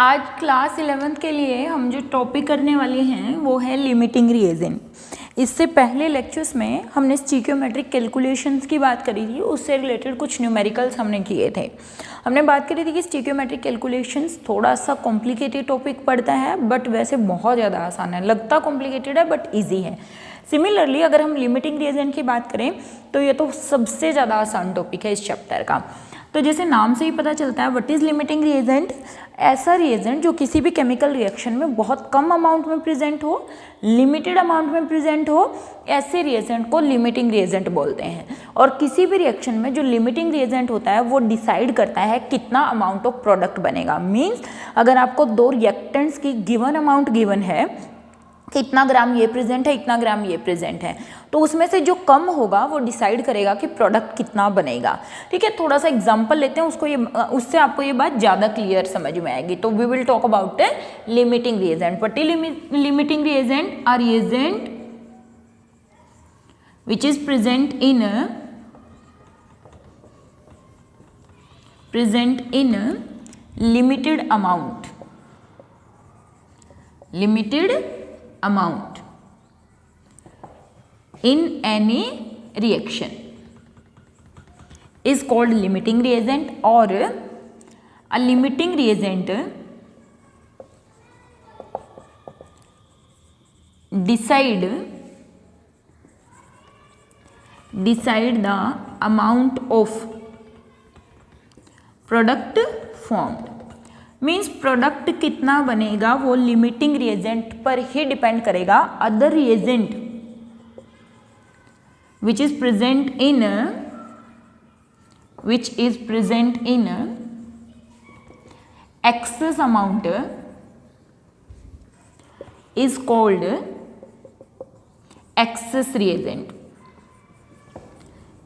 आज class 11th के लिए हम जो टॉपिक करने वाले हैं वो है लिमिटिंग रिएजेंट। इससे पहले लेक्चर्स में हमने स्टिकियोमेट्रिक कैलकुलेशंस की बात करी थी, उससे रिलेटेड कुछ न्यूमेरिकल्स हमने किए थे। हमने बात करी थी कि स्टिकियोमेट्रिक कैलकुलेशंस थोड़ा सा कॉम्प्लिकेटेड टॉपिक पड़ता है, बट वैसे बहुत ज़्यादा आसान है। लगता कॉम्प्लिकेटेड है बट ईजी है। सिमिलरली अगर हम लिमिटिंग रिएजेंट की बात करें तो ये तो सबसे ज़्यादा आसान टॉपिक है इस चैप्टर का। तो जैसे नाम से ही पता चलता है व्हाट इज़ लिमिटिंग रिएजेंट, ऐसा रिएजेंट जो किसी भी केमिकल रिएक्शन में बहुत कम अमाउंट में प्रेजेंट हो, लिमिटेड अमाउंट में प्रेजेंट हो, ऐसे रिएजेंट को लिमिटिंग रिएजेंट बोलते हैं। और किसी भी रिएक्शन में जो लिमिटिंग रिएजेंट होता है वो डिसाइड करता है कितना अमाउंट ऑफ प्रोडक्ट बनेगा। मीन्स अगर आपको दो रिएक्टेंट्स की गिवन अमाउंट गिवन है कि इतना ग्राम ये प्रेजेंट है, इतना ग्राम ये प्रेजेंट है, तो उसमें से जो कम होगा वो डिसाइड करेगा कि प्रोडक्ट कितना बनेगा। ठीक है, थोड़ा सा एग्जांपल लेते हैं, उससे आपको ये बात ज़्यादा क्लियर समझ में आएगी। तो we will talk about limiting reagent. What is limiting reagent? A reagent which is present in limited amount in any reaction is called limiting reagent, or a limiting reagent decide the amount of product formed। Means product कितना बनेगा वो limiting reagent पर ही depend करेगा। Other reagent which is present in excess amount is called excess reagent।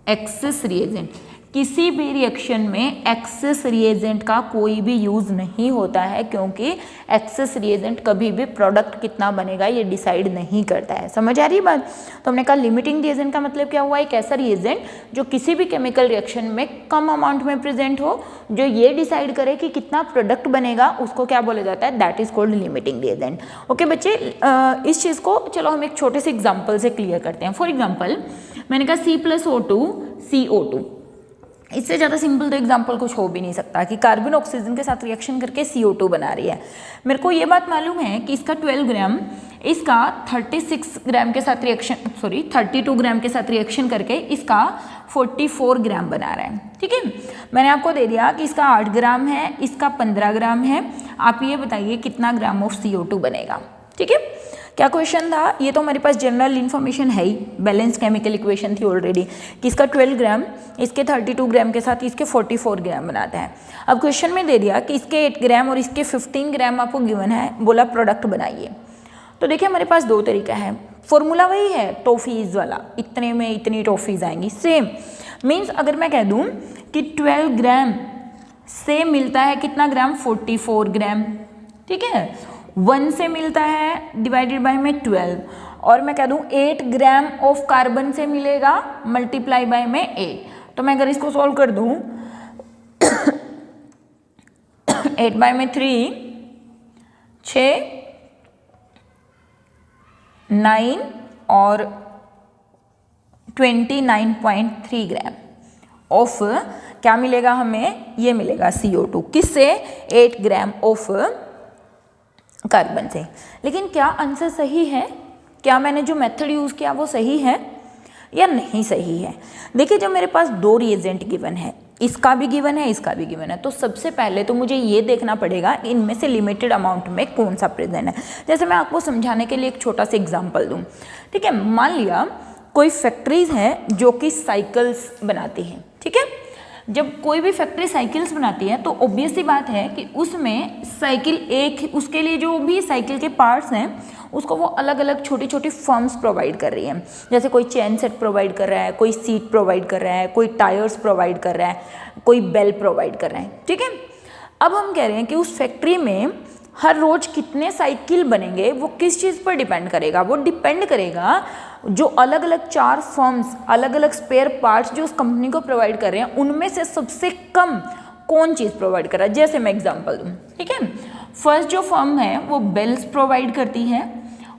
Access reagent, किसी भी reaction में access reagent का कोई भी यूज़ नहीं होता है, क्योंकि एक्सेस रिएजेंट कभी भी प्रोडक्ट कितना बनेगा ये डिसाइड नहीं करता है। समझ आ रही बात? तो हमने कहा लिमिटिंग रिएजेंट का मतलब क्या हुआ? एक ऐसा रिएजेंट जो किसी भी केमिकल रिएक्शन में कम अमाउंट में प्रेजेंट हो, जो ये डिसाइड करे कि कितना प्रोडक्ट बनेगा, उसको क्या बोला जाता है? That is called limiting reagent. Okay बच्चे, इस चीज़ को चलो हम एक छोटे से एग्जाम्पल से क्लियर करते हैं। फॉर एग्जाम्पल मैंने कहा C+O2 CO2, इससे ज़्यादा सिंपल तो एग्जाम्पल कुछ हो भी नहीं सकता कि कार्बन ऑक्सीजन के साथ रिएक्शन करके CO2 बना रही है। मेरे को ये बात मालूम है कि इसका 12 ग्राम, इसका 32 ग्राम के साथ रिएक्शन करके इसका 44 ग्राम बना रहा है। ठीक है, मैंने आपको दे दिया कि इसका 8 ग्राम है, इसका 15 ग्राम है। आप ये बताइए कितना ग्राम ऑफ CO2 बनेगा। ठीक है, क्या क्वेश्चन था? ये तो हमारे पास जनरल इन्फॉर्मेशन है ही, बैलेंस केमिकल इक्वेशन थी ऑलरेडी कि इसका 12 ग्राम इसके 32 ग्राम के साथ इसके 44 ग्राम बनाता है। अब क्वेश्चन में दे दिया कि इसके 8 ग्राम और इसके 15 ग्राम आपको गिवन है, बोला प्रोडक्ट बनाइए। तो देखिए हमारे पास दो तरीका है, फॉर्मूला वही है टॉफीज़ वाला, इतने में इतनी टॉफीज़ आएंगी सेम। मीन्स अगर मैं कह दूँ कि 12 ग्राम से मिलता है कितना ग्राम? 44 ग्राम। ठीक है, 1 से मिलता है डिवाइडेड बाय में 12, और मैं कह दूं 8 ग्राम ऑफ कार्बन से मिलेगा मल्टीप्लाई बाय में 8। तो मैं अगर इसको सॉल्व कर दूं 8 बाय में 3 6 9 और 29.3 ग्राम ऑफ क्या मिलेगा हमें? ये मिलेगा CO2। किससे? 8 ग्राम ऑफ कार्बन से। लेकिन क्या आंसर सही है? क्या मैंने जो मेथड यूज़ किया वो सही है या नहीं सही है? देखिए जब मेरे पास दो रिएजेंट गिवन है, इसका भी गिवन है, इसका भी गिवन है, तो सबसे पहले तो मुझे ये देखना पड़ेगा इनमें से लिमिटेड अमाउंट में कौन सा प्रेजेंट है। जैसे मैं आपको समझाने के लिए एक छोटा सा एग्जाम्पल दूँ। ठीक है, मान लिया कोई फैक्ट्रीज हैं जो कि साइकिल्स बनाती हैं। ठीक है, जब कोई भी फैक्ट्री साइकिल्स बनाती है तो ऑब्वियस सी बात है कि उसमें साइकिल एक, उसके लिए जो भी साइकिल के पार्ट्स हैं उसको वो अलग अलग छोटी छोटी फर्म्स प्रोवाइड कर रही है। जैसे कोई चेन सेट प्रोवाइड कर रहा है, कोई सीट प्रोवाइड कर रहा है, कोई टायर्स प्रोवाइड कर रहा है, कोई बेल प्रोवाइड कर रहा है। ठीक है, अब हम कह रहे हैं कि उस फैक्ट्री में हर रोज कितने साइकिल बनेंगे वो किस चीज़ पर डिपेंड करेगा? वो डिपेंड करेगा जो अलग अलग चार फर्म्स अलग अलग स्पेयर पार्ट्स जो उस कंपनी को प्रोवाइड कर रहे हैं उनमें से सबसे कम कौन चीज़ प्रोवाइड कर रहा है। जैसे मैं एग्जांपल दूँ, ठीक है, फर्स्ट जो फर्म है वो बेल्स प्रोवाइड करती है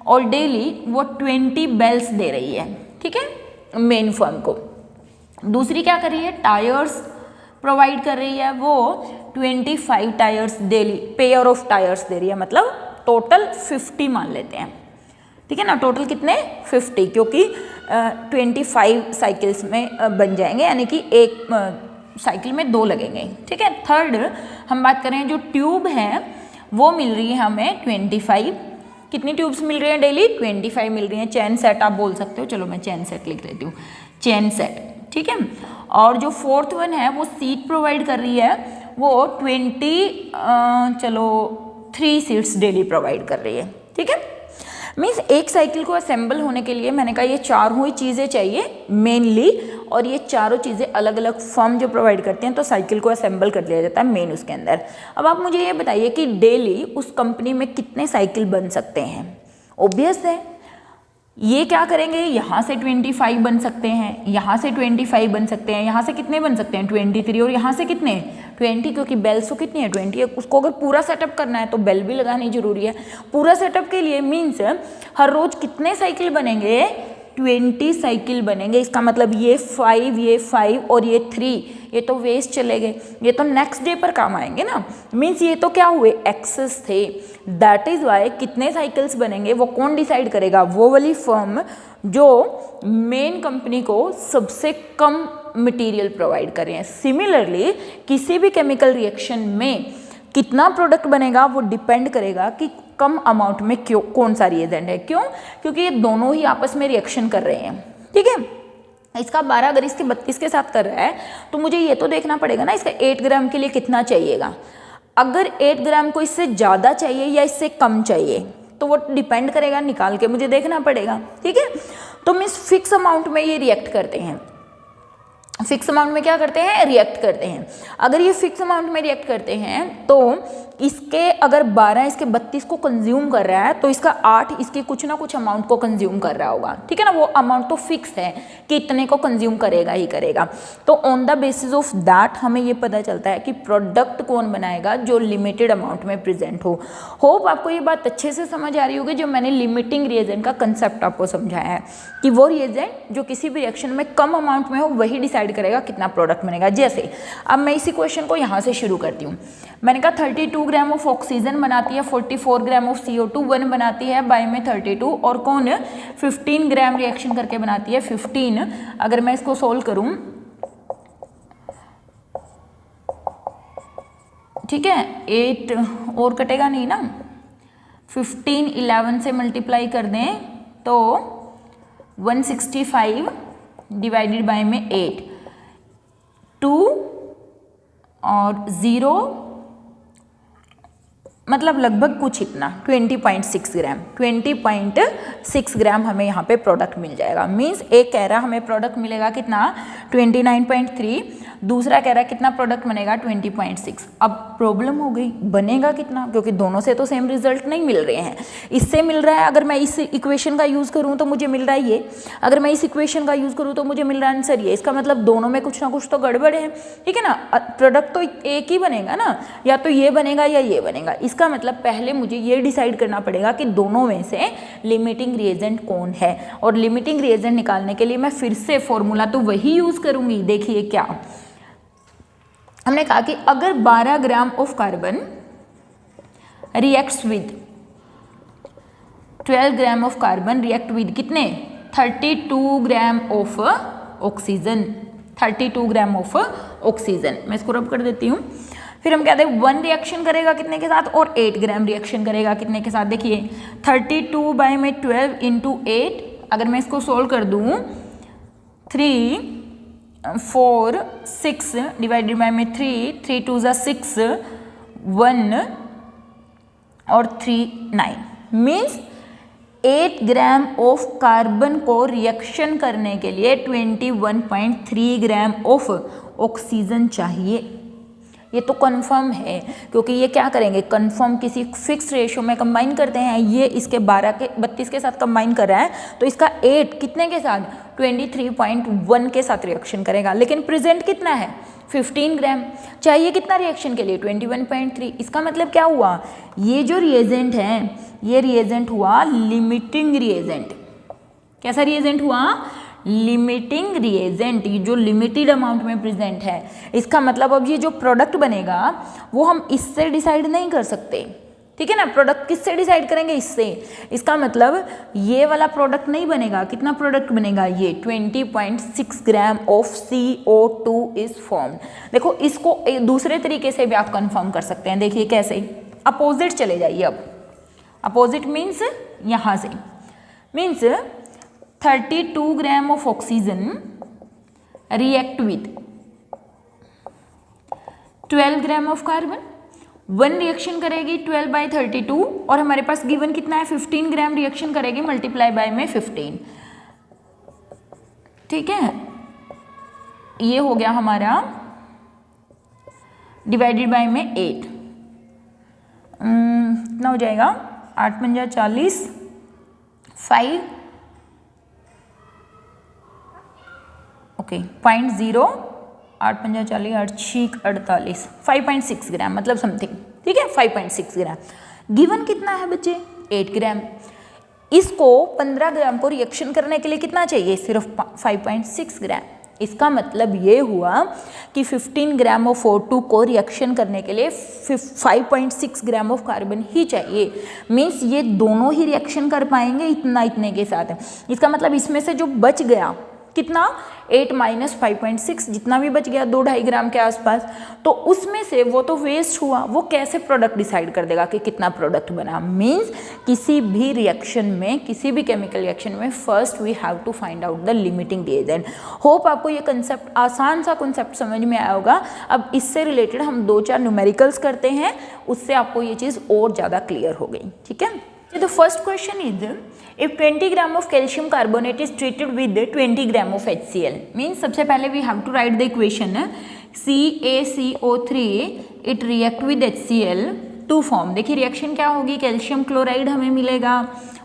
और डेली वो 20 बेल्स दे रही है, ठीक है, मेन फर्म को। दूसरी क्या कर रही है, टायर्स प्रोवाइड कर रही है, वो 25 tyres daily, pair of tyres दे रही है, मतलब टोटल 50 मान लेते हैं, ठीक है ना। टोटल कितने, 50, क्योंकि 25 साइकिल्स में बन जाएंगे, यानी कि एक साइकिल में 2 लगेंगे, ठीक है। थर्ड हम बात करें, जो ट्यूब है वो मिल रही है हमें 25, कितनी ट्यूब्स मिल रही हैं डेली, 25 मिल रही हैं। चैन सेट आप बोल सकते हो, चलो मैं चैन सेट लिख लेती हूँ, चैन सेट, ठीक है। और जो फोर्थ वन है वो सीट प्रोवाइड कर रही है, वो 3 सीट्स डेली प्रोवाइड कर रही है, ठीक है। मीन्स एक साइकिल को असेंबल होने के लिए मैंने कहा ये चारों ही चीज़ें चाहिए मेनली, और ये चारों चीज़ें अलग अलग फर्म जो प्रोवाइड करते हैं, तो साइकिल को असेंबल कर लिया जाता है मेन उसके अंदर। अब आप मुझे ये बताइए कि डेली उस कंपनी में कितने साइकिल बन सकते हैं। ऑब्वियस है, ये क्या करेंगे, यहाँ से 25 बन सकते हैं, यहाँ से 25 बन सकते हैं, यहाँ से कितने बन सकते हैं 23, और यहाँ से कितने 20, क्योंकि बेल्स तो कितनी है 20 है। उसको अगर पूरा सेटअप करना है तो बेल भी लगानी जरूरी है। पूरा सेटअप के लिए मीन्स हर रोज कितने साइकिल बनेंगे, 20 साइकिल बनेंगे। इसका मतलब ये 5 और ये 3, ये तो वेस्ट चले गए, ये तो नेक्स्ट डे पर काम आएंगे ना। मीन्स ये तो क्या हुए, एक्सेस थे। दैट इज वाई कितने साइकिल्स बनेंगे वो कौन डिसाइड करेगा, वो वाली फर्म जो मेन कंपनी को सबसे कम मटेरियल प्रोवाइड कर रहे हैं। सिमिलरली किसी भी केमिकल रिएक्शन में कितना प्रोडक्ट बनेगा वो डिपेंड करेगा कि कम अमाउंट में क्यों, कौन सा रिएजेंट है। क्यों, क्योंकि ये दोनों ही आपस में रिएक्शन कर रहे हैं, ठीक है। इसका 12 अगर इसके 32 के साथ कर रहा है तो मुझे ये तो देखना पड़ेगा ना इसका 8 ग्राम के लिए कितना चाहिएगा। अगर 8 ग्राम को इससे ज़्यादा चाहिए या इससे कम चाहिए तो वो डिपेंड करेगा, निकाल के मुझे देखना पड़ेगा, ठीक है। तो मीन्स फिक्स अमाउंट में ये रिएक्ट करते हैं, फिक्स अमाउंट में क्या करते हैं, रिएक्ट करते हैं। अगर ये फिक्स अमाउंट में रिएक्ट करते हैं तो इसके अगर 12 इसके 32 को कंज्यूम कर रहा है तो इसका 8 इसके कुछ ना कुछ अमाउंट को कंज्यूम कर रहा होगा, ठीक है ना। वो अमाउंट तो फिक्स है कि इतने को कंज्यूम करेगा ही करेगा। तो on the basis of that हमें ये पता चलता है कि प्रोडक्ट कौन बनाएगा जो लिमिटेड अमाउंट में प्रेजेंट हो। होप आपको ये बात अच्छे से समझ आ रही होगी जो मैंने लिमिटिंग रिएजेंट का कंसेप्ट आपको समझाया है कि वो रिएजेंट जो किसी भी रिएक्शन में कम अमाउंट में हो वही डिसाइड करेगा कितना प्रोडक्ट बनेगा। जैसे अब मैं इसी क्वेश्चन को यहाँ से शुरू करती हूँ। मैंने कहा 32 ग्राम ऑफ ऑक्सीजन बनाती है, 44 ग्राम ऑफ CO2 1 बनाती है, बाय में 32, और कौन 15 ग्राम रिएक्शन करके बनाती है 15। अगर मैं इसको सोल्व करूं, ठीक है, 8 और कटेगा नहीं ना, 15 11 से मल्टीप्लाई कर दें तो 165 डिवाइडेड बाय में 8, 2 और 0 मतलब लगभग कुछ इतना 20.6 ग्राम, 20.6 ग्राम हमें यहाँ पे प्रोडक्ट मिल जाएगा। मीन्स एक कह रहा हमें प्रोडक्ट मिलेगा कितना 29.3, दूसरा कह रहा है कितना प्रोडक्ट बनेगा 20.6। अब प्रॉब्लम हो गई, बनेगा कितना, क्योंकि दोनों से तो सेम रिजल्ट नहीं मिल रहे हैं। इससे मिल रहा है, अगर मैं इस इक्वेशन का यूज़ करूँ तो मुझे मिल रहा है ये, अगर मैं इस इक्वेशन का यूज़ करूँ तो मुझे मिल रहा है आंसर ये। इसका मतलब दोनों में कुछ ना कुछ तो गड़बड़ है, ठीक है ना। प्रोडक्ट तो एक ही बनेगा ना, या तो ये बनेगा या ये बनेगा। इसका मतलब पहले मुझे ये डिसाइड करना पड़ेगा कि दोनों में से लिमिटिंग रिएजेंट कौन है, और लिमिटिंग रिएजेंट निकालने के लिए मैं फिर से फॉर्मूला तो वही यूज़ करूँगी। देखिए क्या हमने कहा कि अगर 12 gram of carbon reacts with 12 gram of carbon react with कितने 32 gram of oxygen, 32 gram of oxygen. मैं इसको रब कर देती हूँ। फिर हम कहते हैं 1 रिएक्शन करेगा कितने के साथ, और 8 ग्राम रिएक्शन करेगा कितने के साथ। देखिए 32 बाय में 12 इंटू 8, अगर मैं इसको सोल्व कर दूँ 3 4 6 डिवाइडेड बाय में 3 2 ज़ा 6 1 और 3 9। मीन्स 8 ग्राम ऑफ कार्बन को रिएक्शन करने के लिए 21.3 ग्राम ऑफ ऑक्सीजन चाहिए। ये तो कन्फर्म है, क्योंकि ये क्या करेंगे, कन्फर्म किसी फिक्स रेशियो में कंबाइन करते हैं। ये इसके 32 के साथ कंबाइन कर रहा है, तो इसका 8 कितने के साथ, 23.1 के साथ रिएक्शन करेगा। लेकिन प्रेजेंट कितना है, 15 ग्राम। चाहिए कितना रिएक्शन के लिए, 21.3। इसका मतलब क्या हुआ, ये जो रिएजेंट है ये रिएजेंट हुआ लिमिटिंग रिएजेंट। कैसा रिएजेंट हुआ, लिमिटिंग रिएजेंट, जो लिमिटेड अमाउंट में प्रेजेंट है। इसका मतलब अब ये जो प्रोडक्ट बनेगा वो हम इससे डिसाइड नहीं कर सकते, ठीक है ना। प्रोडक्ट किससे डिसाइड करेंगे, इससे। इसका मतलब ये वाला प्रोडक्ट नहीं बनेगा। कितना प्रोडक्ट बनेगा, ये 20.6 ग्राम ऑफ CO2 इज फॉर्म्ड। देखो इसको दूसरे तरीके से भी आप कंफर्म कर सकते हैं। देखिए कैसे, अपोजिट चले जाइए। अब अपोजिट मीन्स यहाँ से, means 32 gram of oxygen react with 12 gram of carbon. 1 reaction करेगी 12/32 और हमारे पास गिवन कितना है, 15 ग्राम रिएक्शन करेगी मल्टीप्लाई बाय में 15, ठीक है। ये हो गया हमारा डिवाइडेड बाय में 8, कितना हो जाएगा, 8 पंजा 40, 5 ओके 0.0, 8 पंजा 40, 8 छीक 48, 5.6 ग्राम मतलब समथिंग, ठीक है, 5.6 ग्राम। गिवन कितना है बच्चे, 8 ग्राम। इसको 15 ग्राम को रिएक्शन करने के लिए कितना चाहिए, सिर्फ 5.6 ग्राम। इसका मतलब ये हुआ कि 15 ग्राम ऑफ O2 को रिएक्शन करने के लिए 5.6 ग्राम ऑफ कार्बन ही चाहिए। मीन्स ये दोनों ही रिएक्शन कर पाएंगे इतने के साथ। इसका मतलब इसमें से जो बच गया कितना, 8 माइनस 5.6, जितना भी बच गया 2-2.5 ग्राम के आसपास, तो उसमें से वो तो वेस्ट हुआ। वो कैसे प्रोडक्ट डिसाइड कर देगा कि कितना प्रोडक्ट बना। मीन्स किसी भी रिएक्शन में, किसी भी केमिकल रिएक्शन में first we have to find out the limiting reagent. Hope आपको ये कंसेप्ट, आसान सा कंसेप्ट समझ में आया होगा। अब इससे रिलेटेड हम 2-4 न्यूमेरिकल्स करते हैं, उससे आपको ये चीज़ और ज़्यादा क्लियर हो गई, ठीक है। The first question is, if 20 gram of calcium carbonate is treated with 20 gram of HCl, means सबसे पहले we have to write the equation CaCO3 it react with HCl to form। देखिए रिएक्शन क्या होगी, calcium chloride हमें मिलेगा,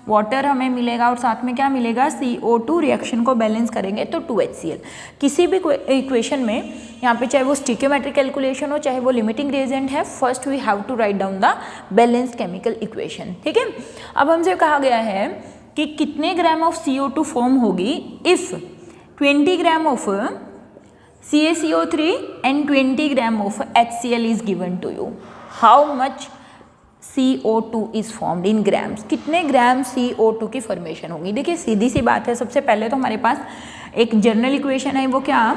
water हमें मिलेगा और साथ में क्या मिलेगा, CO2। रिएक्शन को बैलेंस करेंगे तो 2HCl। किसी भी इक्वेशन में यहाँ पे चाहे वो स्टिकियोमेट्रिक कैलकुलेशन हो चाहे वो लिमिटिंग रिएजेंट है, first we have to write down the balanced chemical equation, ठीक है। अब हमसे कहा गया है कि कितने ग्राम ऑफ CO2 फॉर्म होगी if 20 gram of CaCO3 and 20 gram of HCl is given to you. How much CO2 is formed in grams, कितने ग्राम CO2 की फॉर्मेशन होगी। देखिए सीधी सी बात है, सबसे पहले तो हमारे पास एक जनरल इक्वेशन है, वो क्या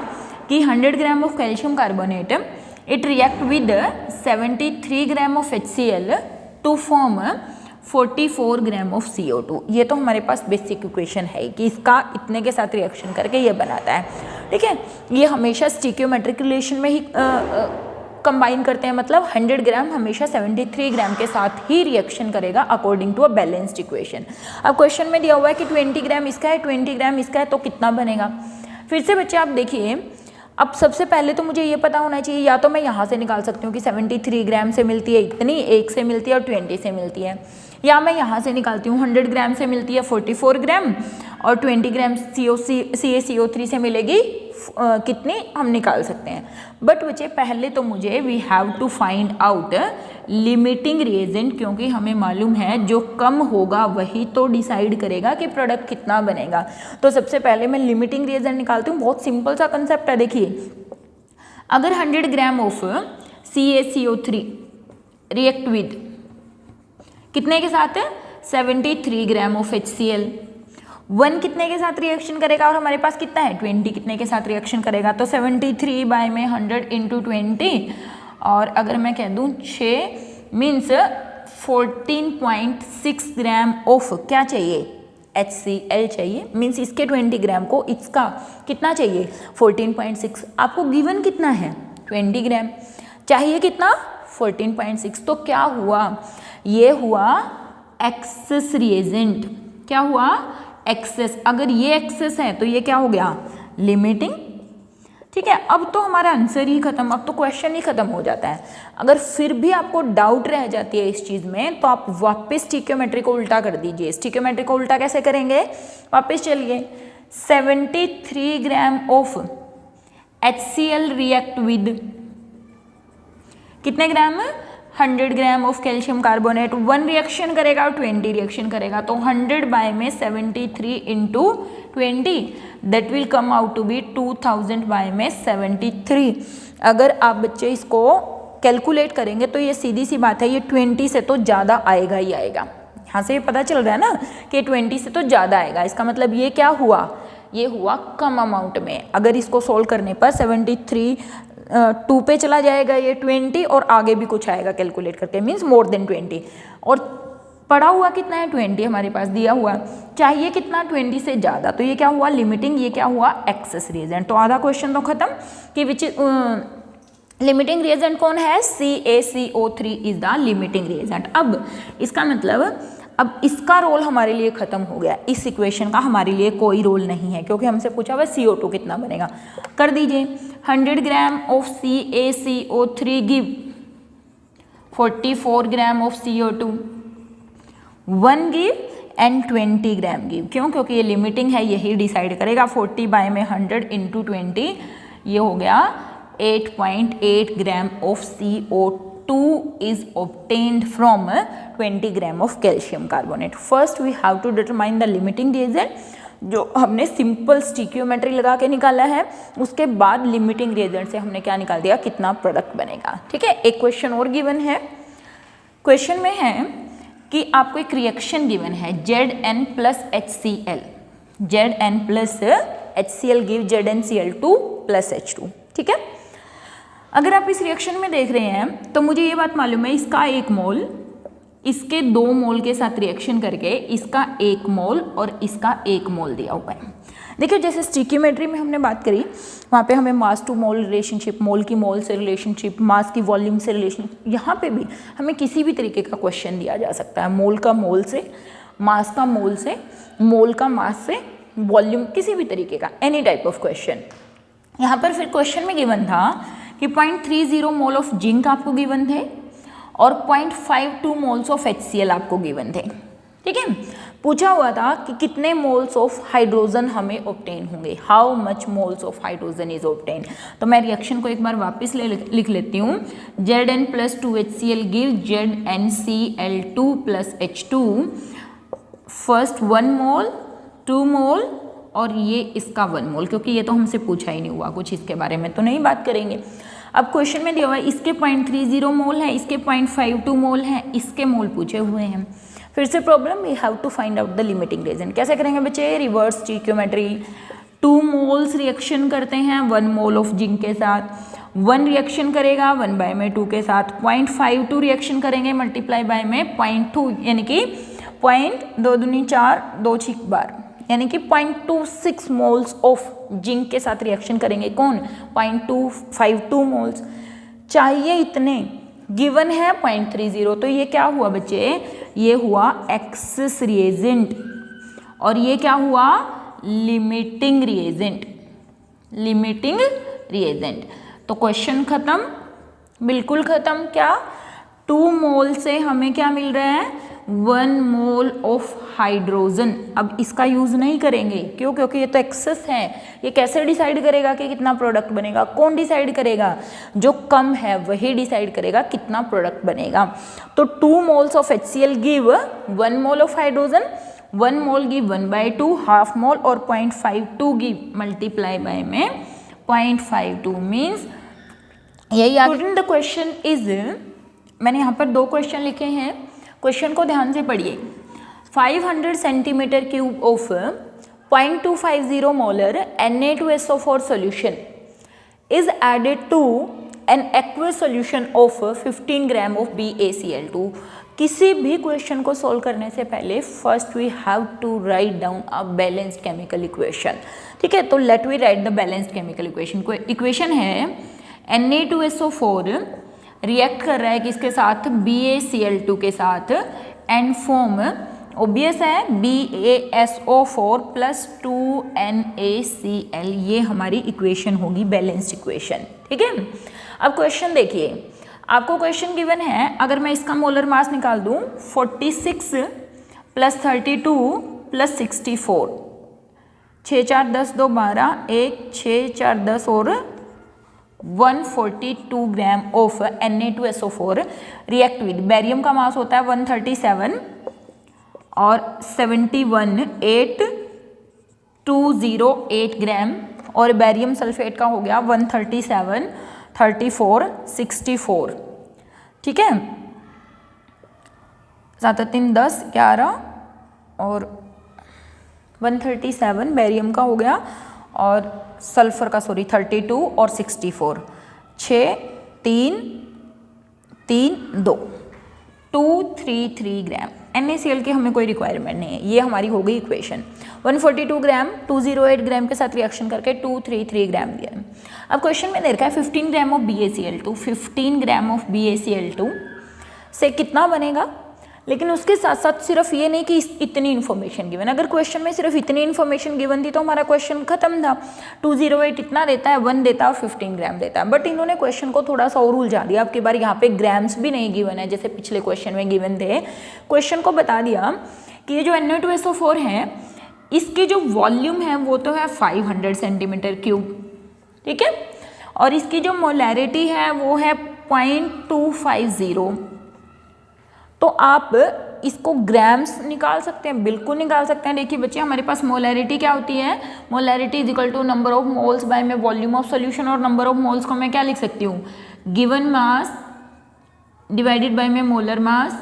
कि 100 gram of calcium carbonate it react with 73 gram of HCl to form 44 gram of CO2। ये तो हमारे पास बेसिक इक्वेशन है कि इसका इतने के साथ रिएक्शन करके ये बनाता है, ठीक है। ये हमेशा स्टिकियोमेट्रिक रिलेशन में ही कंबाइन करते हैं, मतलब 100 ग्राम हमेशा 73 ग्राम के साथ ही रिएक्शन करेगा according to a balanced equation. अब क्वेश्चन में दिया हुआ है कि 20 ग्राम इसका है, 20 ग्राम इसका है, तो कितना बनेगा। फिर से बच्चे आप देखिए, अब सबसे पहले तो मुझे ये पता होना चाहिए, या तो मैं यहाँ से निकाल सकती हूँ कि 73 ग्राम से मिलती है इतनी, 1 से मिलती है और 20 से मिलती है, या मैं यहाँ से निकालती हूँ 100 ग्राम से मिलती है 44 ग्राम और 20 ग्राम CaCO3 से मिलेगी कितनी, हम निकाल सकते हैं। बट बच्चे पहले तो मुझे we have to find out limiting reagent, क्योंकि हमें मालूम है जो कम होगा वही तो डिसाइड करेगा कि प्रोडक्ट कितना बनेगा। तो सबसे पहले मैं लिमिटिंग रिएजेंट निकालती हूँ। बहुत सिंपल सा कंसेप्ट है। देखिए अगर 100 gram of CaCO3 react with कितने के साथ, 73 ग्राम ऑफ HCl, 1 कितने के साथ रिएक्शन करेगा और हमारे पास कितना है 20 कितने के साथ रिएक्शन करेगा, तो 73 बाय में 100 इंटू 20, और अगर मैं कह दूँ 6 मीन्स 14.6 ग्राम ऑफ क्या चाहिए, HCl चाहिए। मीन्स इसके 20 ग्राम को इसका कितना चाहिए 14.6। आपको गिवन कितना है 20 ग्राम, चाहिए कितना 14.6। तो क्या हुआ, ये हुआ एक्सेस रिएजेंट। क्या हुआ, एक्सेस। अगर ये एक्सेस है तो ये क्या हो गया, लिमिटिंग, ठीक है, अब तो हमारा आंसर ही खत्म, अब तो क्वेश्चन ही खत्म हो जाता है। अगर फिर भी आपको डाउट रह जाती है इस चीज़ में तो आप वापस स्टिक्योमेट्री को उल्टा कर दीजिए। स्टिक्योमेट्री को उल्टा कैसे करेंगे, वापस चलिए, 73 gram of HCl react with कितने ग्राम, 100 gram of calcium carbonate. 1 reaction करेगा और 20 रिएक्शन करेगा, तो 100 बाय में 73 into 20 that will come out to be 2000 by में 73। अगर आप बच्चे इसको कैलकुलेट करेंगे तो ये सीधी सी बात है, ये 20 से तो ज़्यादा आएगा ही आएगा। यहाँ से ये पता चल रहा है ना कि 20 से तो ज़्यादा आएगा, इसका मतलब ये क्या हुआ, ये हुआ कम अमाउंट में। अगर इसको सोल्व करने पर 73 2 पे चला जाएगा ये 20 और आगे भी कुछ आएगा कैलकुलेट करके, मीन्स मोर देन 20। और पड़ा हुआ कितना है, 20 हमारे पास दिया हुआ, चाहिए कितना, 20 से ज़्यादा। तो ये क्या हुआ, लिमिटिंग, ये क्या हुआ, एक्सेस रिएजेंट। तो आधा क्वेश्चन तो खत्म कि विच लिमिटिंग रिएजेंट कौन है, CaCO3 is the limiting reagent. अब इसका मतलब अब इसका रोल हमारे लिए खत्म हो गया, इस इक्वेशन का हमारे लिए कोई रोल नहीं है, क्योंकि हमसे पूछा हुआ CO2 कितना बनेगा। कर दीजिए, 100 gram of CaCO3 give 44 gram of CO2, 1 give and 20 gram give. क्यों, क्योंकि ये लिमिटिंग है, यही डिसाइड करेगा। 40 बाय में 100 इंटू 20, ये हो गया 8.8 ग्राम of CO2 is obtained from 20 gram of calcium carbonate. First we have to determine the limiting reagent, जो हमने सिंपल स्टिक्योमेट्री लगा के निकाला है। उसके बाद लिमिटिंग रिएजेंट से हमने क्या निकाल दिया, कितना प्रोडक्ट बनेगा। ठीक है, एक क्वेश्चन और गिवन है। क्वेश्चन में है कि आपको एक रिएक्शन गिवन है, Zn plus HCl, Zn plus HCl give ZnCl2 plus H2। ठीक है, अगर आप इस रिएक्शन में देख रहे हैं तो मुझे ये बात मालूम है, इसका 1 मोल इसके 2 मोल के साथ रिएक्शन करके इसका 1 मोल और इसका 1 मोल दिया हुआ है। देखिए, जैसे स्टिक्योमेट्री में हमने बात करी, वहाँ पे हमें मास टू मोल रिलेशनशिप, मोल की मोल से रिलेशनशिप, मास की वॉल्यूम से रिलेशनशिप, यहाँ पे भी हमें किसी भी तरीके का क्वेश्चन दिया जा सकता है, मोल का मोल से, मास का मोल से, मोल का मास से, वॉल्यूम, किसी भी तरीके का, एनी टाइप ऑफ क्वेश्चन। यहाँ पर फिर क्वेश्चन में गिवन था कि 0.30 मोल ऑफ जिंक आपको गिवन थे और 0.52 मोल्स ऑफ HCl आपको गिवन थे। ठीक है, पूछा हुआ था कि कितने मोल्स ऑफ हाइड्रोजन हमें ऑब्टेन होंगे, how much moles of hydrogen is obtain. तो मैं रिएक्शन को एक बार वापस लिख लेती हूँ, Zn plus 2HCl give ZnCl2 plus H2। First 1 मोल, 2 मोल और ये इसका 1 मोल, क्योंकि ये तो हमसे पूछा ही नहीं हुआ कुछ, इसके बारे में तो नहीं बात करेंगे। अब क्वेश्चन में दिया हुआ है इसके 0.30 मोल है, इसके 0.52 मोल है, इसके मोल पूछे हुए हैं। फिर से problem, we have to find out the limiting reagent. कैसे करेंगे बच्चे, रिवर्स स्टिक्योमेट्री। 2 मोल्स रिएक्शन करते हैं 1 मोल ऑफ जिंक के साथ, 1 रिएक्शन करेगा 1 बाय में 2 के साथ, 0.52 रिएक्शन करेंगे मल्टीप्लाई बाय में 0.2, यानी कि 0.2 दूनी 4, 2 6 बार, यानी कि 0.26 मोल्स ऑफ जिंक के साथ रिएक्शन करेंगे। कौन, 0.252 मोल्स। चाहिए इतने, गिवन है 0.30, तो ये क्या हुआ बच्चे, ये हुआ एक्सेस रिएजेंट और ये क्या हुआ, लिमिटिंग रिएजेंट, लिमिटिंग रिएजेंट। तो क्वेश्चन खत्म, बिल्कुल खत्म। क्या, 2 मोल से हमें क्या मिल रहा है, 1 मोल ऑफ हाइड्रोजन। अब इसका यूज़ नहीं करेंगे, क्यों, क्योंकि ये तो एक्सेस है। ये कैसे डिसाइड करेगा कि कितना प्रोडक्ट बनेगा, कौन डिसाइड करेगा, जो कम है वही डिसाइड करेगा कितना प्रोडक्ट बनेगा। तो 2 moles of HCl give 1 mole of hydrogen, 1 mole give 1/2 half mole और 0.52 गिव मल्टीप्लाई बाय में 0.52 मीन्स यही। द क्वेश्चन इज, मैंने यहाँ पर 2 क्वेश्चन लिखे हैं, क्वेश्चन को ध्यान से पढ़िए। 500 centimetre cube of 0.250 molar Na2SO4 solution is added to an aqueous solution of 15 gram of BaCl2। किसी भी क्वेश्चन को सॉल्व करने से पहले first we have to write down a balanced chemical equation. ठीक है, तो let we write the balanced chemical equation. को इक्वेशन है Na2SO4 रिएक्ट कर रहा है किसके साथ, BaCl2 के साथ, एंड फॉर्म ऑब्वियस है, BaSO4 प्लस 2NaCl, ये हमारी इक्वेशन होगी, बैलेंस्ड इक्वेशन। ठीक है, अब क्वेश्चन देखिए, आपको क्वेश्चन गिवन है, अगर मैं इसका मोलर मास निकाल दूं 46 प्लस 32 प्लस 64, 6 4 10 2 12, 1 6 4 10 और 142 gram of Na2SO4 react with, barium का मास होता है 137 और 71,8208 ग्राम, और बैरियम सल्फेट का हो गया 137 34 64। ठीक है, 7 3 10 11 और 137 बैरियम का हो गया, और सल्फर का 32 और 64, 6 3 3 2 233 ग्राम। NaCl की हमें कोई रिक्वायरमेंट नहीं है, ये हमारी हो गई इक्वेशन। 142 ग्राम 208 ग्राम के साथ रिएक्शन करके 233 ग्राम दिया। अब क्वेश्चन में दे रखा है 15 gram of BaCl2, 15 gram of BaCl2 से कितना बनेगा, लेकिन उसके साथ साथ सिर्फ ये नहीं कि इतनी इन्फॉर्मेशन गिवन, अगर क्वेश्चन में सिर्फ इतनी इन्फॉर्मेशन गिवन थी तो हमारा क्वेश्चन खत्म था। 208 इतना देता है, 1 देता है और 15 ग्राम देता है, बट इन्होंने क्वेश्चन को थोड़ा सा और उलझा दिया। अब की बार यहाँ पे ग्राम्स भी नहीं गिवन है जैसे पिछले क्वेश्चन में गिवन थे। क्वेश्चन को बता दिया कि ये जो Na2SO4 है, इसकी जो वॉल्यूम है वो तो है 500 सेंटीमीटर क्यूब, ठीक है, और इसकी जो मोलैरिटी है वो है 0.250। तो आप इसको ग्राम्स निकाल सकते हैं, बिल्कुल निकाल सकते हैं। देखिए बच्चे, हमारे पास मोलैरिटी क्या होती है, molarity is equal to number of moles by में वॉल्यूम ऑफ सॉल्यूशन, और नंबर ऑफ मोल्स को मैं क्या लिख सकती हूँ, गिवन मास डिवाइडेड बाय में molar mass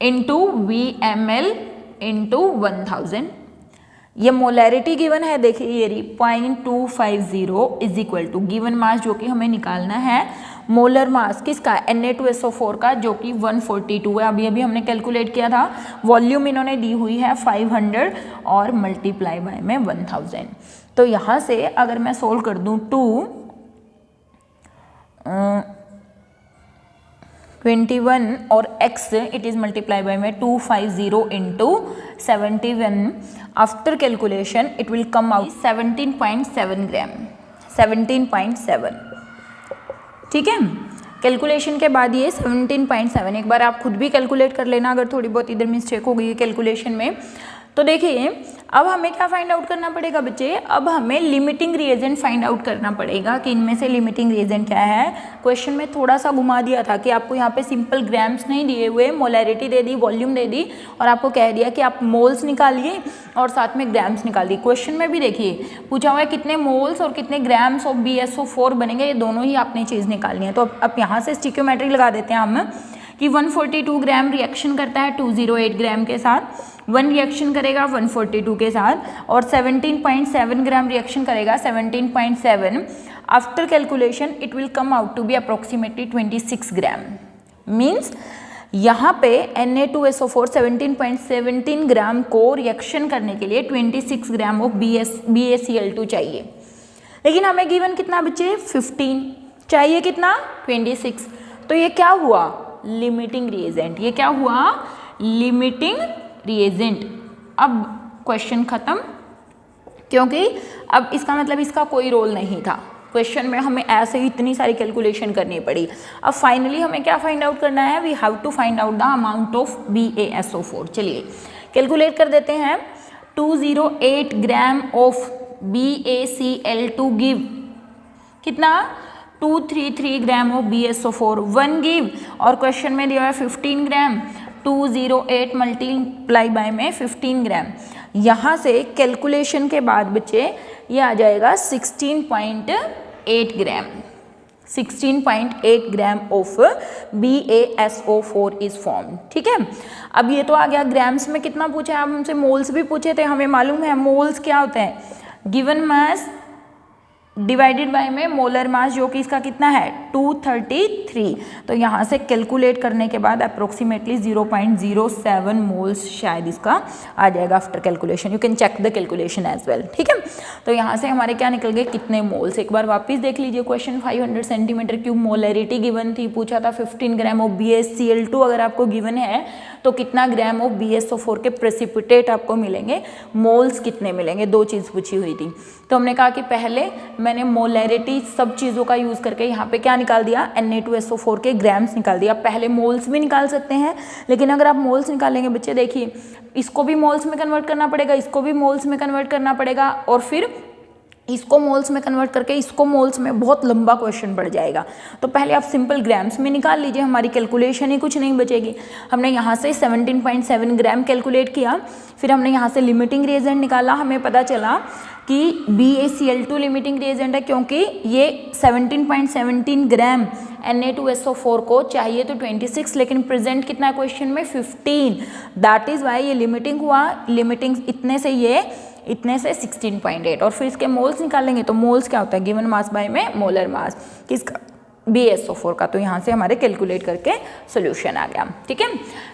into VmL into 1000। ये मोलैरिटी गिवन है, देखिए ये 0.250 is equal to given mass जो कि हमें निकालना है, मोलर मास किसका, Na2SO4 का, जो कि 142 है। अभी हमने कैलकुलेट किया था। वॉल्यूम इन्होंने दी हुई है 500 और मल्टीप्लाई बाय में 1000। तो यहाँ से अगर मैं सोल्व कर दूँ 21 और x it is multiply by में 250 into 71, after calculation it will come out 17.7 ग्राम, 17.7। ठीक है, कैलकुलेशन के बाद ये 17.7, एक बार आप खुद भी कैलकुलेट कर लेना अगर थोड़ी बहुत इधर मिस्टेक हो गई है कैलकुलेशन में। तो देखिए अब हमें क्या फाइंड आउट करना पड़ेगा बच्चे, अब हमें लिमिटिंग रिएजेंट फाइंड आउट करना पड़ेगा कि इनमें से लिमिटिंग रिएजेंट क्या है। क्वेश्चन में थोड़ा सा घुमा दिया था कि आपको यहाँ पे सिंपल ग्राम्स नहीं दिए हुए, मोलैरिटी दे दी, वॉल्यूम दे दी, और आपको कह दिया कि आप मोल्स निकालिए और साथ में ग्राम्स निकाल दी। क्वेश्चन में भी देखिए पूछा हुआ है कितने मोल्स और कितने ग्राम्स ऑफ BaSO4 बनेंगे, ये दोनों ही आपने चीज़ निकालनी है। तो अब यहाँ से स्टिक्योमेट्री लगा देते हैं हम कि 142 ग्राम रिएक्शन करता है 208 ग्राम के साथ, 1 रिएक्शन करेगा 142 के साथ, और 17.7 ग्राम रिएक्शन करेगा 17.7। After calculation it will come out to be approximately 26 gram. Means यहाँ पे Na2SO4 17.17 ग्राम को रिएक्शन करने के लिए 26 ग्राम ऑफ BaCl2 चाहिए, लेकिन हमें गिवन कितना बच्चे 15 चाहिए, कितना 26। तो ये क्या हुआ, लिमिटिंग रिएजेंट, ये क्या हुआ, लिमिटिंग रिएजेंट। अब क्वेश्चन खत्म, क्योंकि अब इसका मतलब इसका कोई रोल नहीं था। क्वेश्चन में हमें ऐसे ही इतनी सारी कैलकुलेशन करनी पड़ी। अब फाइनली हमें क्या फाइंड आउट करना है, we have to find out the amount of BaSO4। चलिए कैलकुलेट कर देते हैं। 208 ग्राम ऑफ BaCl2 गिव कितना, 233 ग्राम ऑफ BaSO4, 1 गिव, और क्वेश्चन में दिया है 15 ग्राम, 208 मल्टीप्लाई बाय में 15 ग्राम। यहाँ से कैलकुलेशन के बाद बच्चे ये आ जाएगा 16.8 ग्राम, 16.8 gram of BaSO4 is form. ठीक है, अब ये तो आ गया ग्राम्स में कितना पूछा है, अब हमसे मोल्स भी पूछे थे। हमें मालूम है मोल्स क्या होते हैं, गिवन मास डिवाइडेड बाय में मोलर मास जो कि इसका कितना है 233। तो यहाँ से कैलकुलेट करने के बाद अप्रोक्सीमेटली 0.07 मोल्स शायद इसका आ जाएगा after calculation. You can check the calculation as well, ठीक है। तो यहाँ से हमारे क्या निकल गए, कितने मोल्स। एक बार वापस देख लीजिए question. 500 centimetre cube molarity given थी, पूछा था 15 ग्राम ऑफ BaCl2 अगर आपको गिवन है तो कितना ग्राम ऑफ BaSO4 के प्रेसिपिटेट आपको मिलेंगे, मोल्स कितने मिलेंगे, दो चीज़ पूछी हुई थी। तो हमने कहा कि पहले मैंने मोलैरिटी सब चीज़ों का यूज़ करके यहाँ पे क्या निकाल दिया, Na2SO4 के ग्राम्स निकाल दिया। पहले मोल्स भी निकाल सकते हैं, लेकिन अगर आप मोल्स निकालेंगे बच्चे देखिए, इसको भी मोल्स में कन्वर्ट करना पड़ेगा, इसको भी मोल्स में कन्वर्ट करना पड़ेगा, और फिर इसको मोल्स में कन्वर्ट करके इसको मोल्स में, बहुत लंबा क्वेश्चन पड़ जाएगा। तो पहले आप सिंपल ग्राम्स में निकाल लीजिए, हमारी कैलकुलेशन ही कुछ नहीं बचेगी। हमने यहाँ से 17.7 ग्राम कैलकुलेट किया, फिर हमने यहाँ से लिमिटिंग रिएजेंट निकाला। हमें पता चला कि BaCl2 लिमिटिंग रिएजेंट है, क्योंकि ये 17.17 ग्राम Na2SO4 को चाहिए तो 26, लेकिन प्रेजेंट कितना क्वेश्चन में 15, दैट इज़ वाई ये लिमिटिंग हुआ। लिमिटिंग इतने से ये इतने से 16.8, और फिर इसके मोल्स निकालेंगे तो मोल्स क्या होता है, गिवन मास बाय में मोलर मास किसका, BaSO4 का। तो यहाँ से हमारे कैलकुलेट करके सोल्यूशन आ गया, ठीक है।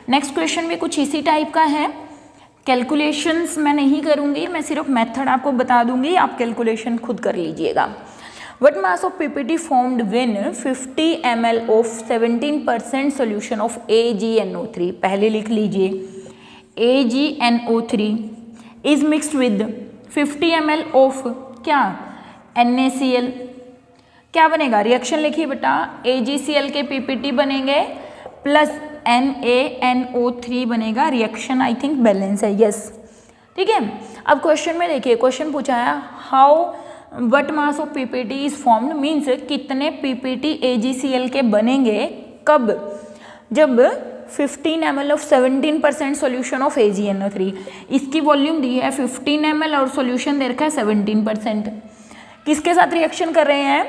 नेक्स्ट क्वेश्चन भी कुछ इसी टाइप का है। कैलकुलेशंस मैं नहीं करूँगी, मैं सिर्फ मेथड आपको बता दूंगी, आप कैलकुलेशन खुद कर लीजिएगा। What mass of PPT formed when 50 ml of 17% solution of AgNO3, पहले लिख लीजिए, AgNO3 is mixed with 50 ml of क्या, NaCl, क्या बनेगा, रिएक्शन लिखिए बेटा, AgCl के PPT बनेंगे प्लस NaNO3 बनेगा, रिएक्शन आई थिंक बैलेंस है, यस, ठीक है। अब क्वेश्चन में देखिए, क्वेश्चन पूछा है how what mass of PPT is formed, means कितने PPT AgCl के बनेंगे, कब, जब 15 ml of 17% solution of AgNO3, इसकी वॉल्यूम दी है 15 ml और सोल्यूशन दे रखा है 17%। किसके साथ रिएक्शन कर रहे हैं,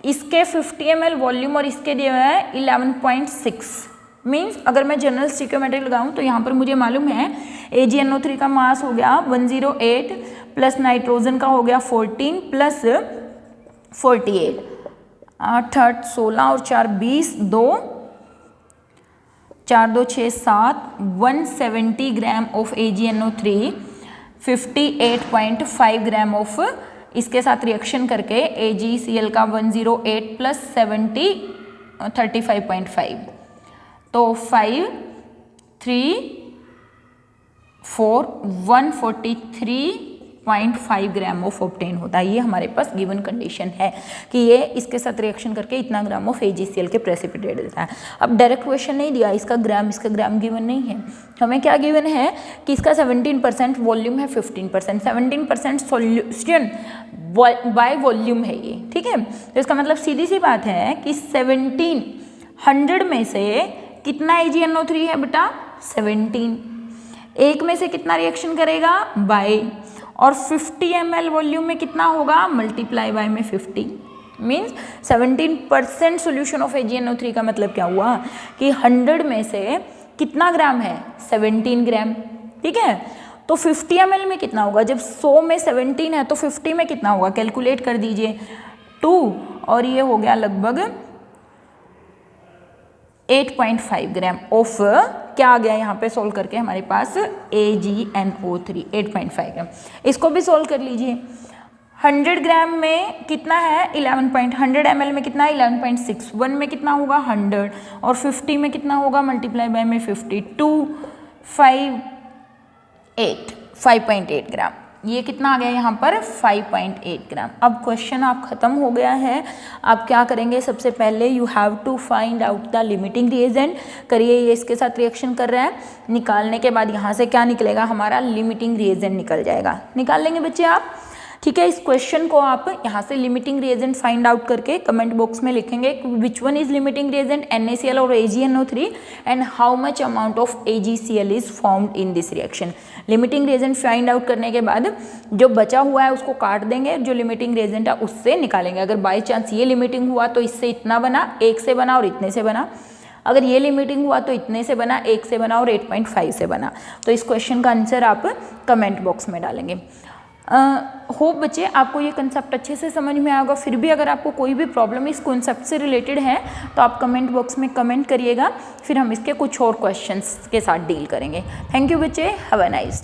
इसके 50 ml वॉल्यूम और इसके दिया है 11.6। मीन्स अगर मैं जनरल स्टिक्योमेट्री लगाऊं तो यहाँ पर मुझे मालूम है AgNO3 का मास हो गया 108 प्लस नाइट्रोजन का हो गया 14 प्लस 48, 8 8 16 और 4 20, 2 4 2 6 7, 170 gram of AgNO3, 58.5 gram of इसके साथ रिएक्शन करके AgCl का 108 प्लस 70 35.5, तो 5 3 4 143.5 ग्राम ऑफ ऑब्टेन होता है। ये हमारे पास गिवन कंडीशन है कि ये इसके साथ रिएक्शन करके इतना ग्राम ऑफ AgCl के प्रेसिपिटेट देता है। अब डायरेक्ट क्वेश्चन नहीं दिया, इसका ग्राम गिवन नहीं है, हमें क्या गिवन है कि इसका 17% वॉल्यूम है, 15%, 17% सॉल्यूशन बाय वॉल्यूम है ये, ठीक है। तो इसका मतलब सीधी सी बात है कि 1700 में से कितना AgNO3 है बेटा, 17, एक में से कितना रिएक्शन करेगा, बाय, और 50 ml वॉल्यूम में कितना होगा, मल्टीप्लाई बाय में 50, मीन्स 17% सोल्यूशन ऑफ AgNO3 का मतलब क्या हुआ कि 100 में से कितना ग्राम है, 17 ग्राम, ठीक है। तो 50 ml में कितना होगा, जब 100 में 17 है तो 50 में कितना होगा, कैलकुलेट कर दीजिए, 2, और ये हो गया लगभग 8.5 ग्राम ऑफ क्या आ गया यहाँ पे सोल्व करके हमारे पास AgNO3 8.5 ग्राम। इसको भी सोल्व कर लीजिए, 100 ग्राम में कितना है 100 ml में कितना है 11.6, 1 में कितना होगा 100, और 50 में कितना होगा, मल्टीप्लाई बाय में 52, 5.8 ग्राम, ये कितना आ गया यहाँ पर 5.8 ग्राम। अब क्वेश्चन आप खत्म हो गया है। आप क्या करेंगे, सबसे पहले you have to find out the limiting reagent, करिए, ये इसके साथ रिएक्शन कर रहा है, निकालने के बाद यहाँ से क्या निकलेगा, हमारा लिमिटिंग रिएजेंट निकल जाएगा, निकाल लेंगे बच्चे आप, ठीक है। इस क्वेश्चन को आप यहाँ से लिमिटिंग रिएजेंट फाइंड आउट करके कमेंट बॉक्स में लिखेंगे which one is limiting reagent, NaCl और AgNO3, and how much amount of AgCl is formed in this reaction. Limiting reagent find out करने के बाद जो बचा हुआ है उसको काट देंगे, जो लिमिटिंग रिएजेंट है उससे निकालेंगे। अगर बाई चांस ये लिमिटिंग हुआ तो इससे इतना बना, 1 से बना और इतने से बना, अगर ये लिमिटिंग हुआ तो इतने से बना, 1 से बना और 8.5 से बना। तो इस क्वेश्चन का आंसर आप कमेंट बॉक्स में डालेंगे। होप बच्चे आपको ये कंसेप्ट अच्छे से समझ में आएगा। फिर भी अगर आपको कोई भी प्रॉब्लम इस कॉन्सेप्ट से रिलेटेड है तो आप कमेंट बॉक्स में कमेंट करिएगा, फिर हम इसके कुछ और क्वेश्चंस के साथ डील करेंगे। थैंक यू बच्चे, हैव अ नाइस डे।